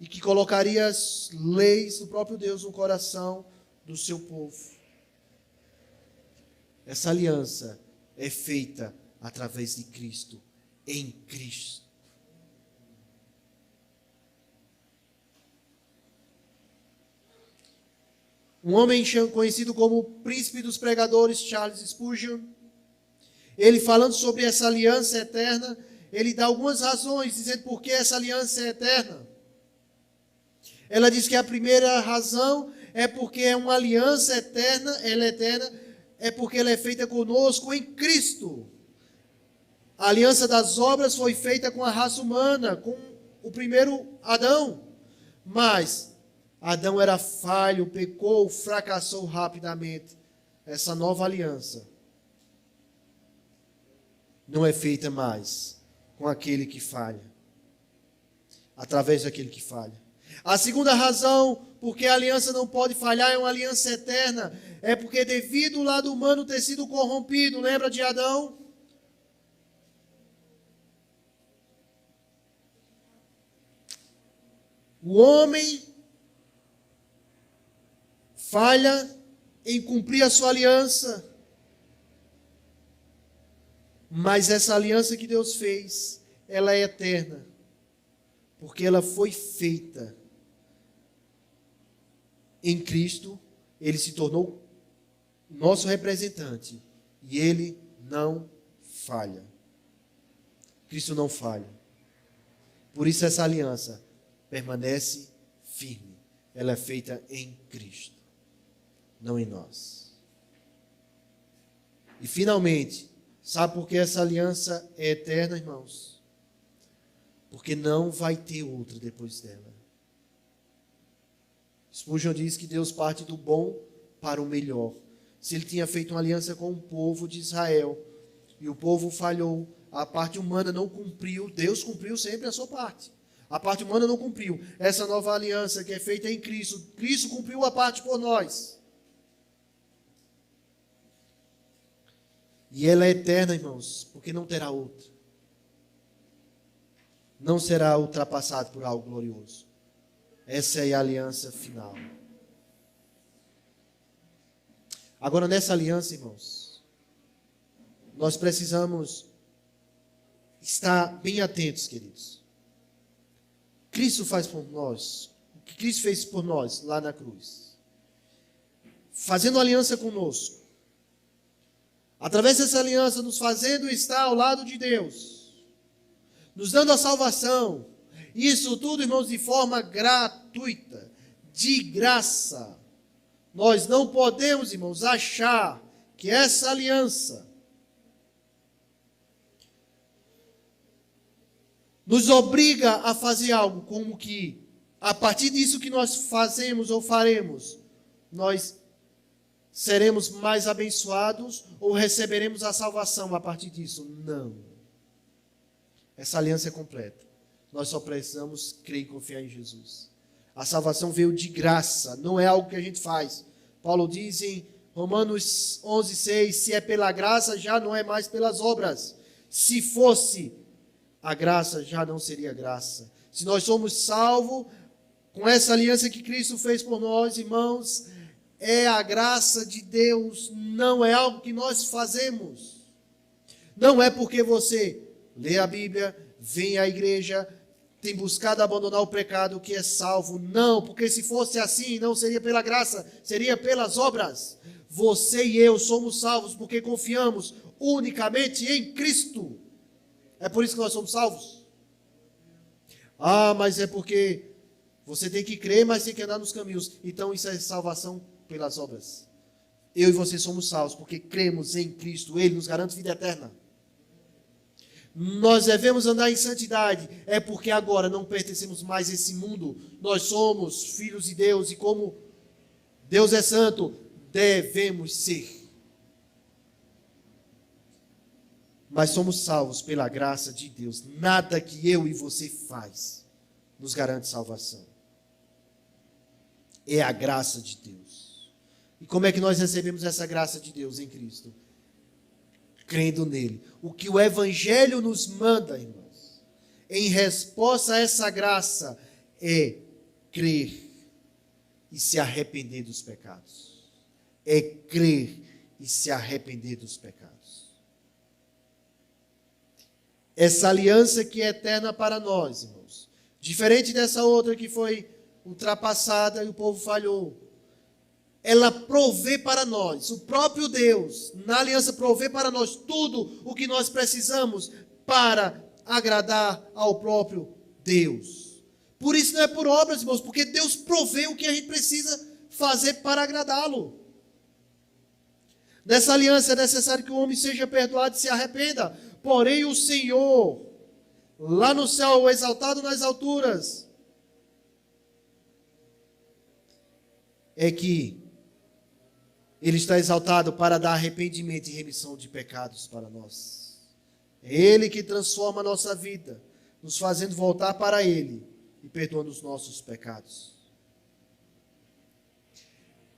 e que colocaria as leis do próprio Deus no coração do seu povo. Essa aliança é feita através de Cristo, em Cristo. Um homem conhecido como príncipe dos pregadores, Charles Spurgeon, ele falando sobre essa aliança eterna, ele dá algumas razões, dizendo por que essa aliança é eterna. Ela diz que a primeira razão é porque é uma aliança eterna, ela é eterna, é porque ela é feita conosco em Cristo. A aliança das obras foi feita com a raça humana, com o primeiro Adão. Mas Adão era falho, pecou, fracassou rapidamente. Essa nova aliança não é feita mais com aquele que falha, através daquele que falha. A segunda razão porque a aliança não pode falhar é uma aliança eterna, é porque devido ao lado humano ter sido corrompido, lembra de Adão? O homem falha em cumprir a sua aliança, mas essa aliança que Deus fez, ela é eterna, porque ela foi feita em Cristo. Ele se tornou nosso representante e ele não falha. Cristo não falha. Por isso essa aliança permanece firme. Ela é feita em Cristo, não em nós. E finalmente, sabe por que essa aliança é eterna, irmãos? Porque não vai ter outra depois dela. Spurgeon diz que Deus parte do bom para o melhor. Se ele tinha feito uma aliança com o povo de Israel, e o povo falhou, a parte humana não cumpriu, Deus cumpriu sempre a sua parte. A parte humana não cumpriu. Essa nova aliança que é feita em Cristo, Cristo cumpriu a parte por nós. E ela é eterna, irmãos, porque não terá outra. Não será ultrapassado por algo glorioso. Essa é a aliança final. Agora, nessa aliança, irmãos, nós precisamos estar bem atentos, queridos. Cristo faz por nós, o que Cristo fez por nós lá na cruz, fazendo aliança conosco, através dessa aliança, nos fazendo estar ao lado de Deus, nos dando a salvação, isso tudo, irmãos, de forma gratuita, de graça. Nós não podemos, irmãos, achar que essa aliança nos obriga a fazer algo, como que, a partir disso que nós fazemos ou faremos, nós seremos mais abençoados ou receberemos a salvação a partir disso. Não. Essa aliança é completa. Nós só precisamos crer e confiar em Jesus. A salvação veio de graça, não é algo que a gente faz. Paulo diz em Romanos 11:6, se é pela graça, já não é mais pelas obras. Se fosse a graça, já não seria graça. Se nós somos salvos com essa aliança que Cristo fez por nós, irmãos, é a graça de Deus, não é algo que nós fazemos. Não é porque você lê a Bíblia, vem à igreja, tem buscado abandonar o pecado que é salvo. Não, porque se fosse assim, não seria pela graça, seria pelas obras. Você e eu somos salvos porque confiamos unicamente em Cristo. É por isso que nós somos salvos. Ah, mas é porque você tem que crer, mas tem que andar nos caminhos. Então isso é salvação pelas obras. Eu e você somos salvos porque cremos em Cristo. Ele nos garante vida eterna. Nós devemos andar em santidade, é porque agora não pertencemos mais a esse mundo. Nós somos filhos de Deus e como Deus é santo, devemos ser. Mas somos salvos pela graça de Deus. Nada que eu e você faz nos garante salvação. É a graça de Deus. E como é que nós recebemos essa graça de Deus em Cristo? Crendo nele. O que o Evangelho nos manda, irmãos, em resposta a essa graça, é crer e se arrepender dos pecados. É crer e se arrepender dos pecados. Essa aliança que é eterna para nós, irmãos, diferente dessa outra que foi ultrapassada e o povo falhou, ela provê para nós, o próprio Deus, na aliança provê para nós tudo o que nós precisamos para agradar ao próprio Deus. Por isso não é por obras, irmãos, porque Deus provê o que a gente precisa fazer para agradá-lo. Nessa aliança é necessário que o homem seja perdoado e se arrependa. Porém o Senhor, lá no céu, exaltado nas alturas, é que Ele está exaltado para dar arrependimento e remissão de pecados para nós. É Ele que transforma a nossa vida, nos fazendo voltar para Ele e perdoando os nossos pecados.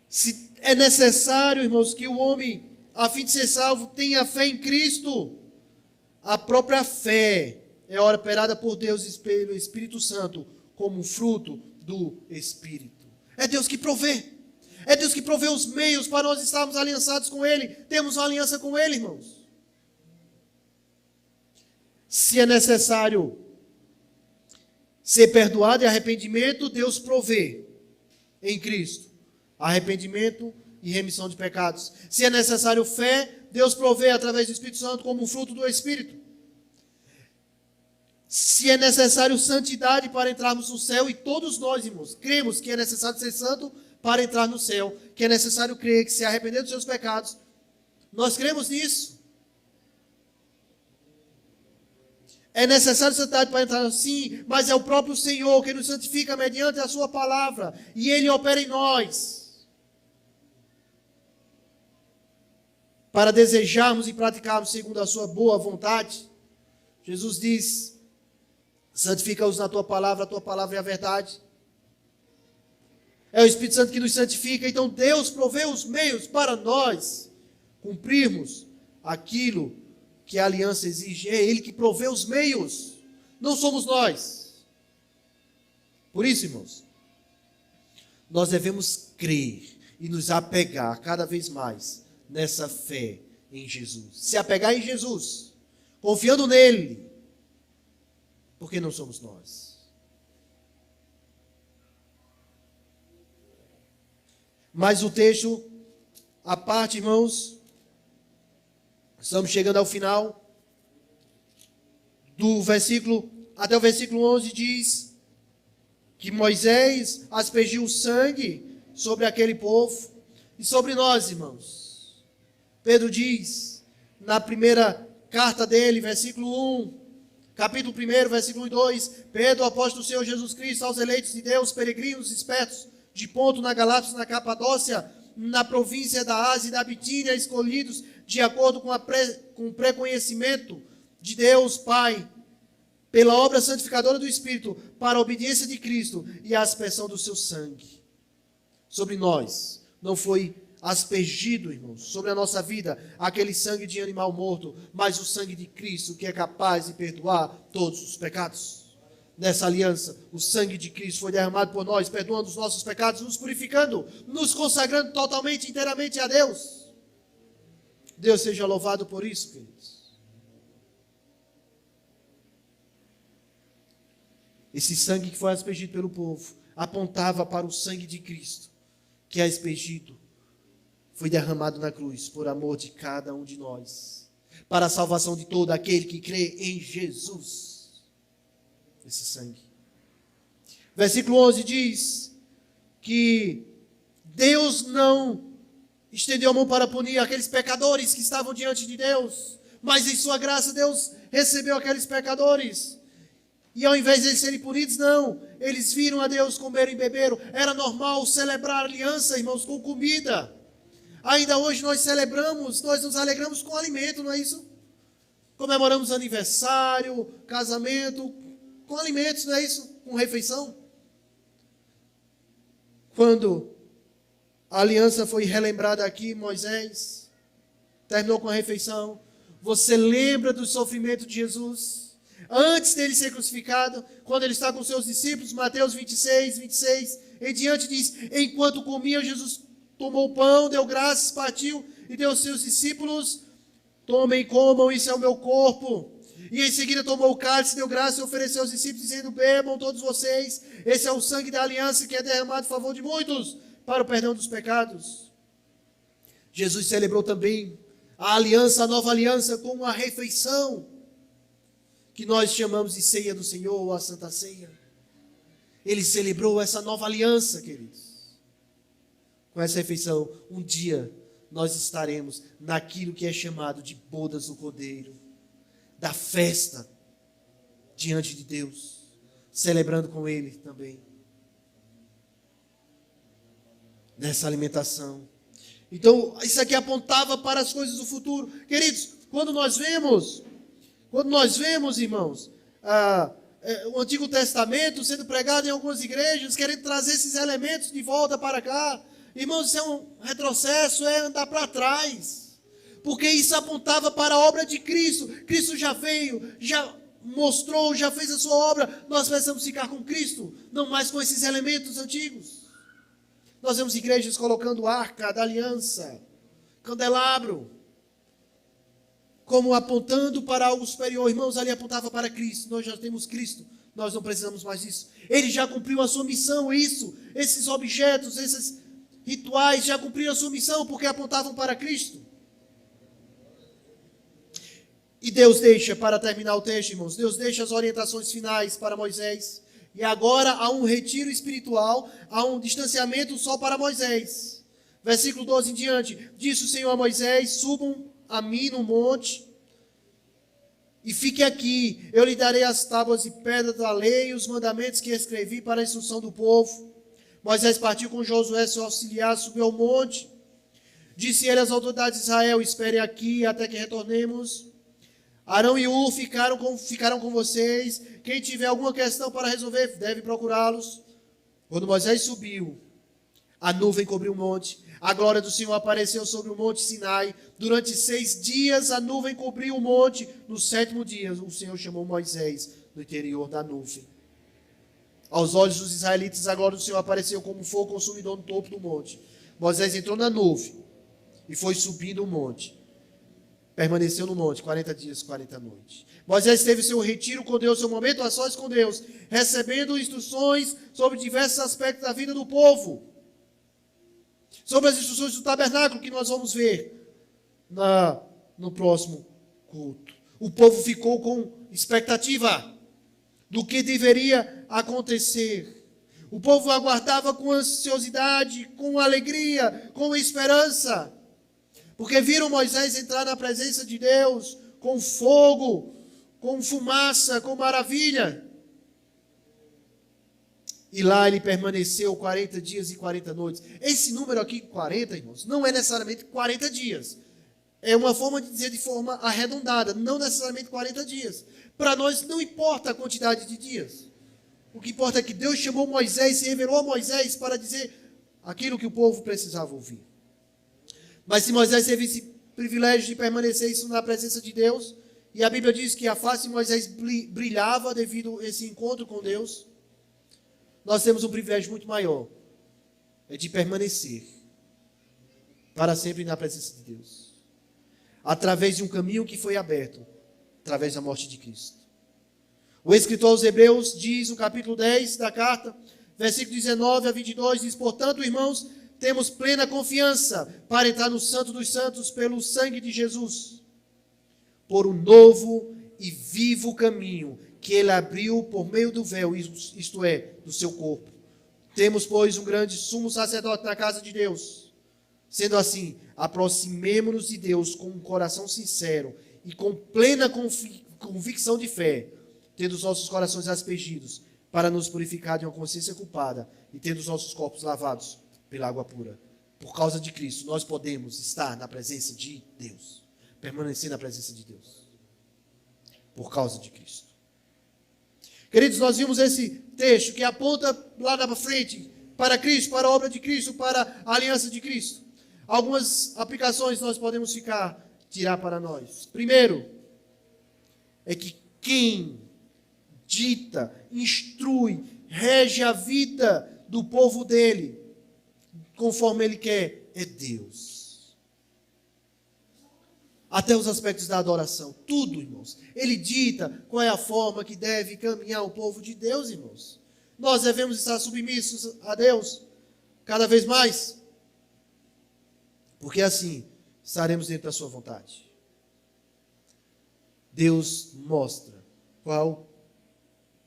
Se é necessário, irmãos, que o homem, a fim de ser salvo, tenha fé em Cristo, a própria fé é operada por Deus pelo Espírito Santo como fruto do Espírito. É Deus que provê. É Deus que provê os meios para nós estarmos aliançados com Ele. Temos uma aliança com Ele, irmãos. Se é necessário ser perdoado e arrependimento, Deus provê em Cristo arrependimento e remissão de pecados. Se é necessário fé, Deus provê através do Espírito Santo como um fruto do Espírito. Se é necessário santidade para entrarmos no céu, e todos nós, irmãos, cremos que é necessário ser santo para entrar no céu, que é necessário crer, que se arrepender dos seus pecados, nós cremos nisso. É necessário santidade para entrar, sim, mas é o próprio Senhor que nos santifica mediante a sua palavra, e Ele opera em nós, para desejarmos e praticarmos segundo a sua boa vontade. Jesus diz: santifica-os na tua palavra, a tua palavra é a verdade. É o Espírito Santo que nos santifica, então Deus provê os meios para nós cumprirmos aquilo que a aliança exige. É Ele que provê os meios, não somos nós. Por isso, irmãos, nós devemos crer e nos apegar cada vez mais nessa fé em Jesus. Se apegar em Jesus, confiando nele, porque não somos nós. Mas o texto, a parte, irmãos, estamos chegando ao final do versículo, até o versículo 11 diz que Moisés aspergiu o sangue sobre aquele povo e sobre nós, irmãos. Pedro diz, na primeira carta dele, versículo 1, capítulo 1, versículo 1 e 2, Pedro, apóstolo do Senhor Jesus Cristo, aos eleitos de Deus, peregrinos espertos, de Ponto, na Galácia, na Capadócia, na província da Ásia e da Bitínia, escolhidos de acordo com o preconhecimento de Deus Pai, pela obra santificadora do Espírito, para a obediência de Cristo e a aspersão do seu sangue. Sobre nós não foi aspergido, irmãos, sobre a nossa vida, aquele sangue de animal morto, mas o sangue de Cristo, que é capaz de perdoar todos os pecados. Nessa aliança, o sangue de Cristo foi derramado por nós, perdoando os nossos pecados, nos purificando, nos consagrando totalmente, inteiramente a Deus. Deus seja louvado por isso, queridos. Esse sangue que foi aspergido pelo povo apontava para o sangue de Cristo, que é aspergido, foi derramado na cruz por amor de cada um de nós, para a salvação de todo aquele que crê em Jesus. Esse sangue. Versículo 11 diz que Deus não estendeu a mão para punir aqueles pecadores que estavam diante de Deus, mas em sua graça Deus recebeu aqueles pecadores. E ao invés de eles serem punidos, não, eles viram a Deus, comeram e beberam. Era normal celebrar aliança, irmãos, com comida. Ainda hoje nós celebramos, nós nos alegramos com alimento, não é isso? Comemoramos aniversário, casamento, com alimentos, não é isso? Com refeição. Quando a aliança foi relembrada aqui, Moisés terminou com a refeição. Você lembra do sofrimento de Jesus? Antes dele ser crucificado, quando ele está com seus discípulos, Mateus 26, 26, em diante diz, enquanto comia, Jesus tomou o pão, deu graças, partiu e deu aos seus discípulos, tomem e comam, isso é o meu corpo. E em seguida tomou o cálice, deu graça e ofereceu aos discípulos, dizendo, bebam todos vocês, esse é o sangue da aliança que é derramado em favor de muitos, para o perdão dos pecados. Jesus celebrou também a aliança, a nova aliança, com uma refeição, que nós chamamos de ceia do Senhor, ou a Santa Ceia. Ele celebrou essa nova aliança, queridos. Com essa refeição, um dia nós estaremos naquilo que é chamado de bodas do Cordeiro, da festa diante de Deus, celebrando com Ele também, nessa alimentação. Então, isso aqui apontava para as coisas do futuro. Queridos, quando nós vemos, irmãos, o Antigo Testamento sendo pregado em algumas igrejas, querendo trazer esses elementos de volta para cá, irmãos, isso é um retrocesso, é andar para trás. Porque isso apontava para a obra de Cristo. Cristo já veio, já mostrou, já fez a sua obra. Nós precisamos ficar com Cristo, não mais com esses elementos antigos. Nós vemos igrejas colocando arca da aliança, candelabro, como apontando para algo superior. Irmãos, ali apontava para Cristo. Nós já temos Cristo, nós não precisamos mais disso. Ele já cumpriu a sua missão, esses objetos, esses rituais já cumpriram a sua missão, porque apontavam para Cristo. E Deus deixa, para terminar o texto, irmãos, Deus deixa as orientações finais para Moisés. E agora há um retiro espiritual, há um distanciamento só para Moisés. Versículo 12 em diante. Disse o Senhor a Moisés: subam a mim no monte e fique aqui. Eu lhe darei as tábuas de pedra da lei e os mandamentos que escrevi para a instrução do povo. Moisés partiu com Josué, seu auxiliar, subiu ao monte. Disse ele às autoridades de Israel: esperem aqui até que retornemos. Arão e Ur ficaram com vocês. Quem tiver alguma questão para resolver, deve procurá-los. Quando Moisés subiu, a nuvem cobriu o monte. A glória do Senhor apareceu sobre o monte Sinai. Durante 6 dias a nuvem cobriu o monte. No 7º dia, o Senhor chamou Moisés no interior da nuvem. Aos olhos dos israelitas, a glória do Senhor apareceu como fogo consumidor no topo do monte. Moisés entrou na nuvem e foi subindo o monte. Permaneceu no monte 40 dias e 40 noites. Moisés teve seu retiro com Deus, seu momento a sós com Deus, recebendo instruções sobre diversos aspectos da vida do povo. Sobre as instruções do tabernáculo que nós vamos ver no próximo culto. O povo ficou com expectativa do que deveria acontecer. O povo aguardava com ansiosidade, com alegria, com esperança. Porque viram Moisés entrar na presença de Deus com fogo, com fumaça, com maravilha. E lá ele permaneceu 40 dias e 40 noites. Esse número aqui, 40, irmãos, não é necessariamente 40 dias. É uma forma de dizer de forma arredondada, não necessariamente 40 dias. Para nós não importa a quantidade de dias. O que importa é que Deus chamou Moisés e revelou a Moisés para dizer aquilo que o povo precisava ouvir. Mas se Moisés teve esse privilégio de permanecer isso na presença de Deus, e a Bíblia diz que a face de Moisés brilhava devido a esse encontro com Deus, nós temos um privilégio muito maior, é de permanecer para sempre na presença de Deus, através de um caminho que foi aberto, através da morte de Cristo. O escritor aos Hebreus diz, no capítulo 10 da carta, versículo 19 a 22, diz: portanto, irmãos, temos plena confiança para entrar no Santo dos Santos pelo sangue de Jesus, por um novo e vivo caminho que ele abriu por meio do véu, isto é, do seu corpo. Temos, pois, um grande sumo sacerdote na casa de Deus. Sendo assim, aproximemo-nos de Deus com um coração sincero e com plena convicção de fé, tendo os nossos corações aspergidos, para nos purificar de uma consciência culpada e tendo os nossos corpos lavados pela água pura. Por causa de Cristo, nós podemos estar na presença de Deus, permanecer na presença de Deus, por causa de Cristo. Queridos, nós vimos esse texto que aponta lá na frente para Cristo, para a obra de Cristo, para a aliança de Cristo. Algumas aplicações nós podemos tirar para nós. Primeiro, é que quem dita, instrui, rege a vida do povo dele, conforme ele quer, é Deus. Até os aspectos da adoração, tudo, irmãos. Ele dita qual é a forma que deve caminhar o povo de Deus, irmãos. Nós devemos estar submissos a Deus cada vez mais, porque assim estaremos dentro da sua vontade. Deus mostra qual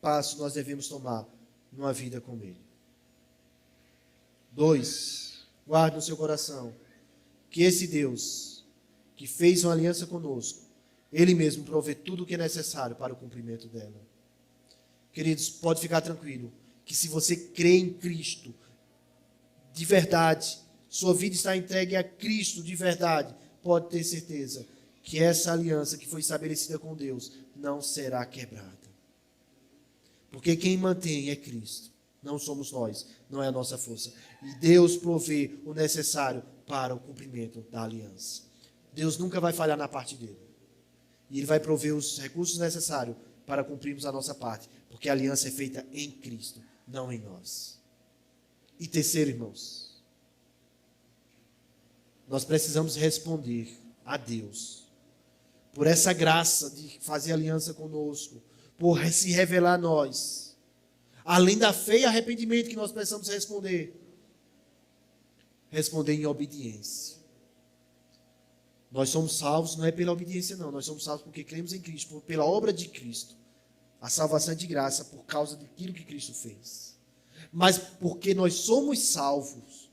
passo nós devemos tomar numa vida com Ele. 2, guarde no seu coração que esse Deus que fez uma aliança conosco, Ele mesmo provê tudo o que é necessário para o cumprimento dela. Queridos, pode ficar tranquilo, que se você crê em Cristo de verdade, sua vida está entregue a Cristo de verdade, pode ter certeza que essa aliança que foi estabelecida com Deus não será quebrada. Porque quem mantém é Cristo, não somos nós, não é a nossa força. E Deus provê o necessário para o cumprimento da aliança. Deus nunca vai falhar na parte dele. E Ele vai prover os recursos necessários para cumprirmos a nossa parte, porque a aliança é feita em Cristo, não em nós. E terceiro, irmãos, nós precisamos responder a Deus por essa graça de fazer aliança conosco, por se revelar a nós, além da fé e arrependimento que nós precisamos responder em obediência. Nós somos salvos não é pela obediência, não. Nós somos salvos porque cremos em Cristo, pela obra de Cristo. A salvação é de graça por causa daquilo que Cristo fez. Mas porque nós somos salvos,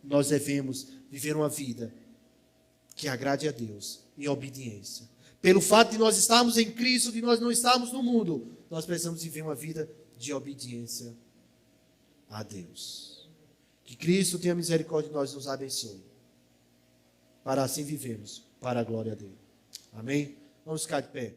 nós devemos viver uma vida que agrade a Deus em obediência. Pelo fato de nós estarmos em Cristo, de nós não estarmos no mundo, nós precisamos viver uma vida de obediência a Deus. Que Cristo tenha misericórdia de nós e nos abençoe, para assim vivermos para a glória dele. Amém? Vamos ficar de pé.